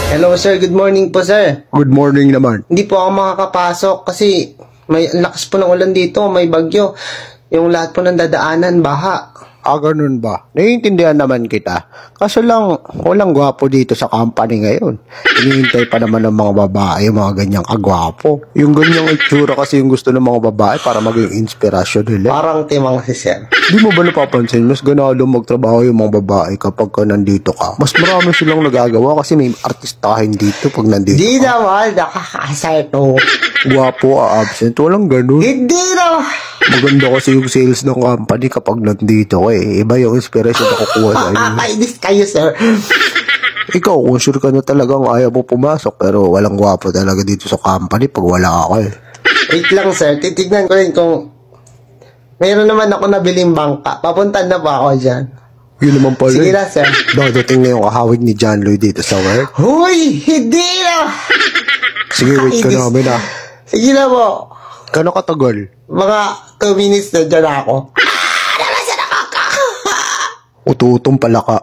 Hello sir, good morning po sir. Good morning naman. Hindi po ako makakapasok kasi may lakas po ng ulan dito, may bagyo. Yung lahat po ng dadaanan, baha. Ganun ba? Naiintindihan naman kita. Kaso lang, walang gwapo dito sa company ngayon. Hinihintay pa naman ng mga babae, yung mga ganyang kagwapo. Yung ganyang itsura kasi yung gusto ng mga babae para maging inspirasyon nila. Parang timang si sir. Di mo ba napapansin, mas ganado magtrabaho yung mga babae kapag ka nandito ka? Mas marami silang nagagawa kasi may artistahin dito pag nandito Di ka. naman, nakakasar to. Gwapo, absent, walang ganun. Hindi naman. Maganda kasi yung sales ng company kapag nandito ka eh. Iba yung inspiration na kukuha sa inyo. Nakakainis kayo sir. Ikaw, kung sure ka na talagang ayaw mo pumasok, pero walang gwapo talaga dito sa company pag wala ka eh. Wait lang sir, titignan ko rin kung mayroon naman ako nabiling bangka. Papunta na ba ako dyan? Yun naman pala. Sige na sir. Dadating na yung kahawig ni John Lloyd dito sa work. Huy, hindi na. Sige, wait ka namin ah. Sige na po. Gano'ng katagal? Mga 2 minutes na dyan ako. Ututong pala ka.